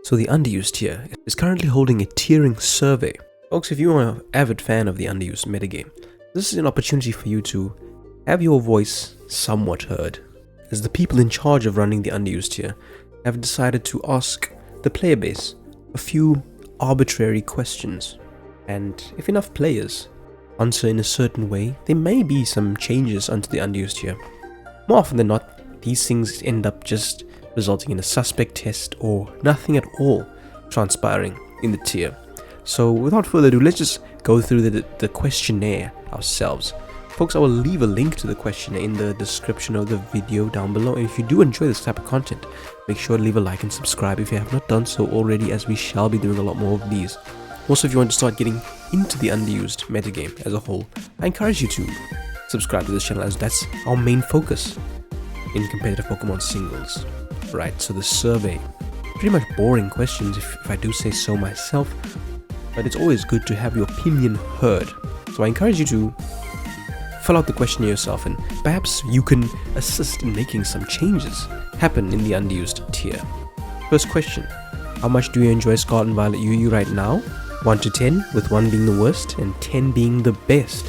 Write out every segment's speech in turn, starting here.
So the underused tier is currently holding a tiering survey. Folks, if you are an avid fan of the underused metagame, this is an opportunity for you to have your voice somewhat heard, as the people in charge of running the underused tier have decided to ask the player base a few arbitrary questions. And if enough players answer in a certain way, there may be some changes onto the underused tier. More often than not, these things end up just resulting in a suspect test or nothing at all transpiring in the tier. So without further ado, let's just go through the questionnaire ourselves. Folks, I will leave a link to the questionnaire in the description of the video down below. And if you do enjoy this type of content, make sure to leave a like and subscribe if you have not done so already, as we shall be doing a lot more of these. Also, if you want to start getting into the underused metagame as a whole, I encourage you to subscribe to this channel, as that's our main focus in competitive Pokemon singles. Right, so the survey, pretty much boring questions if I do say so myself, but it's always good to have your opinion heard. So I encourage you to fill out the questionnaire yourself, and perhaps you can assist in making some changes happen in the underused tier. First question: how much do you enjoy Scarlet and Violet UU right now? 1 to 10, with 1 being the worst and 10 being the best.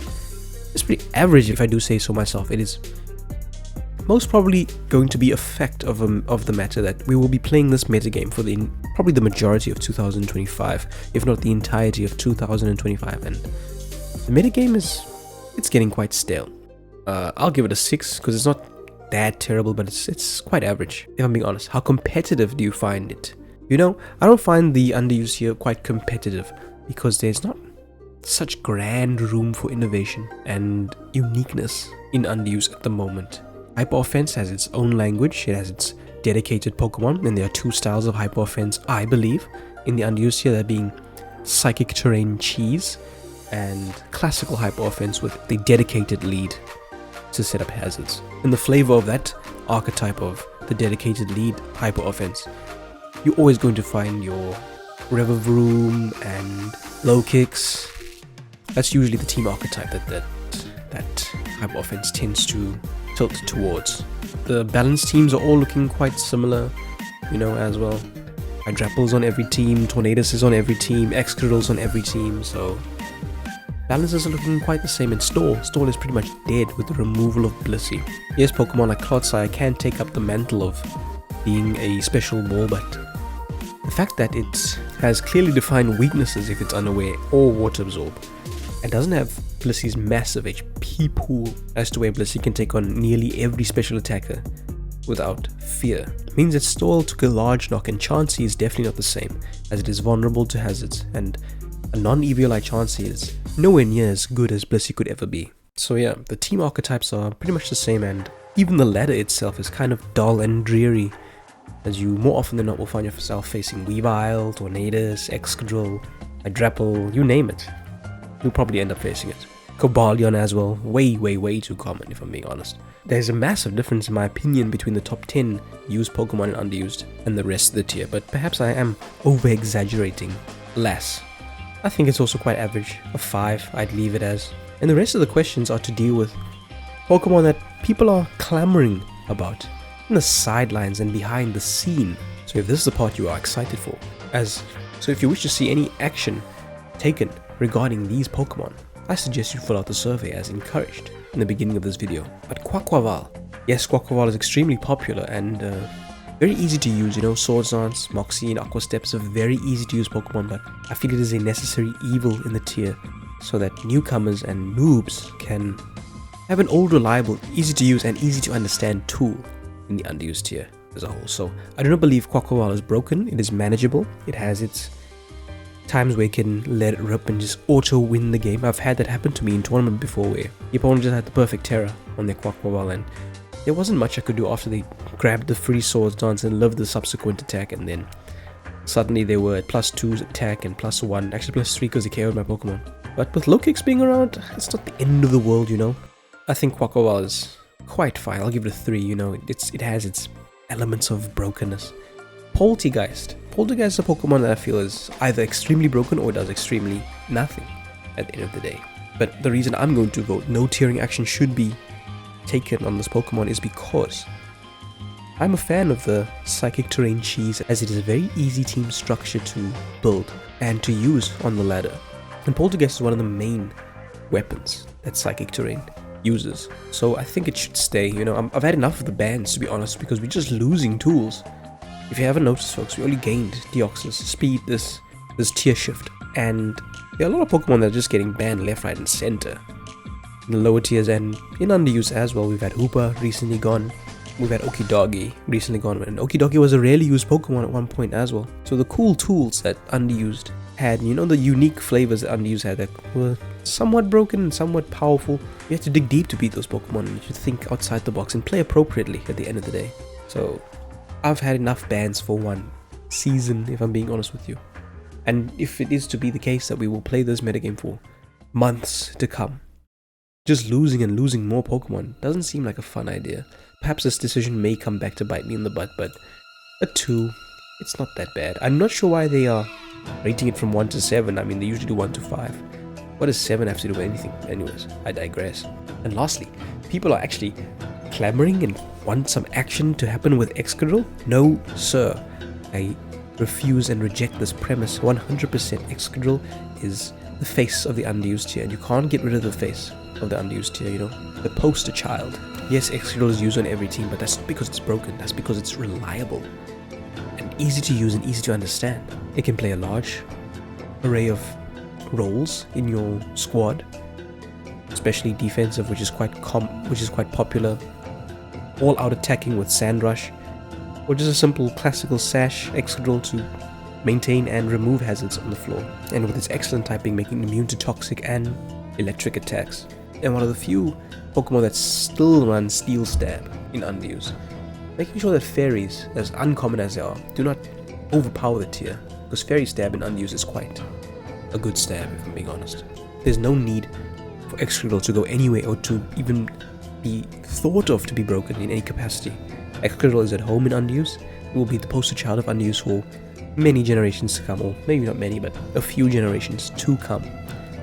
It's pretty average if I do say so myself. It is most probably going to be a fact of the matter that we will be playing this metagame for probably the majority of 2025, if not the entirety of 2025, and the metagame it's getting quite stale. I'll give it a 6 because it's not that terrible, but it's quite average, if I'm being honest. How competitive do you find it? You know, I don't find the underused here quite competitive because there's not such grand room for innovation and uniqueness in underused at the moment. Hyper Offense has its own language, it has its dedicated Pokemon, and there are 2 styles of Hyper Offense, I believe, in the underused here, that being Psychic Terrain Cheese and Classical Hyper Offense with the dedicated lead to set up hazards. In the flavor of that archetype of the dedicated lead Hyper Offense, you're always going to find your Revavroom and Low Kicks. That's usually the team archetype that Hyper Offense tends to tilt towards. The balanced teams are all looking quite similar, you know, as well. Hydrapple's on every team, Tornadus is on every team, Excadrill's on every team, so balances are looking quite the same. And Stall is pretty much dead with the removal of Blissey. Yes, Pokemon like Clodsire can take up the mantle of being a special ball, but the fact that it has clearly defined weaknesses if it's unaware or water absorb, and doesn't have Blissey's massive HP pool as to where Blissey can take on nearly every special attacker without fear, means that Stall took a large knock, and Chansey is definitely not the same, as it is vulnerable to hazards, and a non-EV like Chansey is nowhere near as good as Blissey could ever be. So yeah, the team archetypes are pretty much the same, and even the ladder itself is kind of dull and dreary, as you more often than not will find yourself facing Weavile, Tornadus, Excadrill, Hydrapple, you name it. You'll probably end up facing it. Cobalion as well, way too common if I'm being honest. There's a massive difference in my opinion between the top 10 used Pokemon and underused and the rest of the tier, but perhaps I am over-exaggerating less. I think it's also quite average, a 5 I'd leave it as. And the rest of the questions are to deal with Pokemon that people are clamoring about in the sidelines and behind the scene. So if this is the part you are excited for, so if you wish to see any action taken regarding these Pokemon, I suggest you fill out the survey as encouraged in the beginning of this video. But Quaquaval, yes, Quaquaval is extremely popular and very easy to use, you know. Swords Dance, Moxie and Aqua Steps are very easy to use Pokemon, but I feel it is a necessary evil in the tier so that newcomers and noobs can have an old, reliable, easy to use and easy to understand tool in the underused tier as a whole. So I do not believe Quaquaval is broken. It is manageable. It has its times where you can let it rip and just auto win the game. I've had that happen to me in tournament before, where the opponent just had the perfect terror on their Quaquaval and there wasn't much I could do after they grabbed the free Swords Dance and lived the subsequent attack, and then suddenly they were at +2 attack and +1, actually +3 because they KO'd my Pokemon. But with Low Kicks being around, it's not the end of the world, you know. I think Quaquaval is quite fine. I'll give it a 3, you know. It has its elements of brokenness. Polteageist is a Pokemon that I feel is either extremely broken or does extremely nothing at the end of the day. But the reason I'm going to vote no tiering action should be taken on this Pokemon is because I'm a fan of the Psychic Terrain cheese as it is a very easy team structure to build and to use on the ladder. And Polteageist is one of the main weapons that Psychic Terrain uses. So I think it should stay. You know, I've had enough of the bans, to be honest, because we're just losing tools. If you haven't noticed, folks, we only gained Deoxys, speed, this tier shift. And there are a lot of Pokemon that are just getting banned left, right, and center. In the lower tiers and in underuse as well. We've had Hoopa recently gone. We've had Okidogi recently gone, and Okidogi was a rarely used Pokemon at one point as well. So the cool tools that Underused had, you know, the unique flavors that Underused had that were somewhat broken and somewhat powerful. You have to dig deep to beat those Pokemon, and you should think outside the box and play appropriately at the end of the day. So I've had enough bans for one season, if I'm being honest with you. And if it is to be the case that we will play this metagame for months to come, just losing and losing more Pokemon doesn't seem like a fun idea. Perhaps this decision may come back to bite me in the butt, but a 2, it's not that bad. I'm not sure why they are rating it from 1 to 7. I mean, they usually do 1 to 5. What does 7 have to do with anything? Anyways, I digress. And lastly, people are actually clamoring and want some action to happen with Excadrill? No, sir. I refuse and reject this premise 100%. Excadrill is the face of the underused tier, and you can't get rid of the face of the underused tier, you know, the poster child. Yes, Excadrill is used on every team, but that's not because it's broken, that's because it's reliable and easy to use and easy to understand. It can play a large array of roles in your squad, especially defensive, which is quite popular. All out attacking with Sand Rush, or just a simple classical sash Excadrill to maintain and remove hazards on the floor, and with its excellent typing making it immune to toxic and electric attacks. And one of the few Pokemon that still run Steel Stab in Underuse, making sure that fairies, as uncommon as they are, do not overpower the tier, because Fairy Stab in Underuse is quite a good stab, if I'm being honest. There's no need for Excadrill to go anywhere or to even be thought of to be broken in any capacity. Excadrill is at home in Underuse. It will be the poster child of Underuse for many generations to come, or maybe not many, but a few generations to come.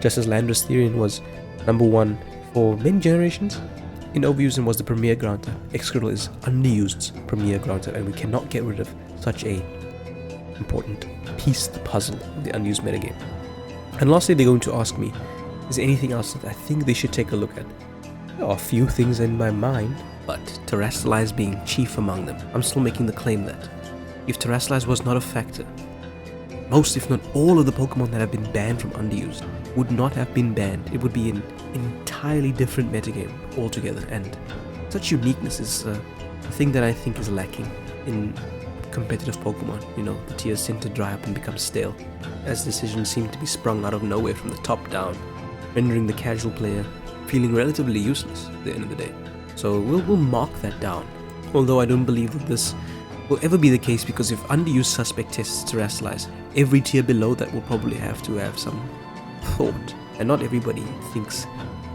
Just as Landorus Therian was number 1 for many generations in overuse and was the premier granter, Excadrill is Underused's premier granter, and we cannot get rid of such a important piece of the puzzle of the Underused metagame. And lastly, they're going to ask me, is there anything else that I think they should take a look at? There are a few things in my mind, but Terastallize being chief among them. I'm still making the claim that if Terastallize was not a factor, most if not all of the Pokemon that have been banned from Underused would not have been banned. It would be an entirely different metagame altogether, and such uniqueness is a thing that I think is lacking in competitive Pokemon. You know, the tiers tend to dry up and become stale, as decisions seem to be sprung out of nowhere from the top down, rendering the casual player feeling relatively useless at the end of the day. So we'll mark that down, although I don't believe that this will ever be the case, because if Underused suspect tests Terastallize, every tier below that will probably have to have some thought, and not everybody thinks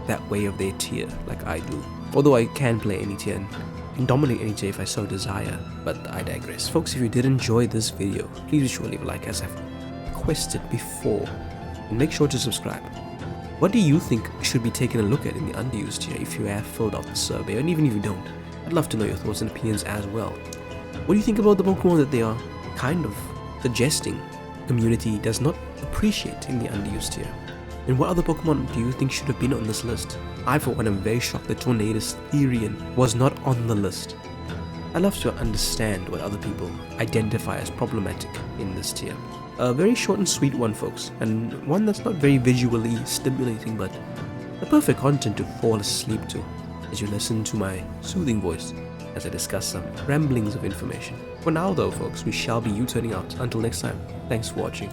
that way of their tier like I do. Although I can play any tier and dominate any tier if I so desire, but I digress. Folks, if you did enjoy this video, please be sure to leave a like as I've requested before, and make sure to subscribe. What do you think should be taken a look at in the Underused tier if you have filled out the survey, and even if you don't? I'd love to know your thoughts and opinions as well. What do you think about the Pokemon that they are kind of suggesting the community does not appreciate in the Underused tier? And what other Pokemon do you think should have been on this list? I for one am very shocked that Tornadus Therian was not on the list. I'd love to understand what other people identify as problematic in this tier. A very short and sweet one, folks, and one that's not very visually stimulating, but the perfect content to fall asleep to as you listen to my soothing voice as I discuss some ramblings of information. For now though, folks, we shall be U-turning out. Until next time, thanks for watching.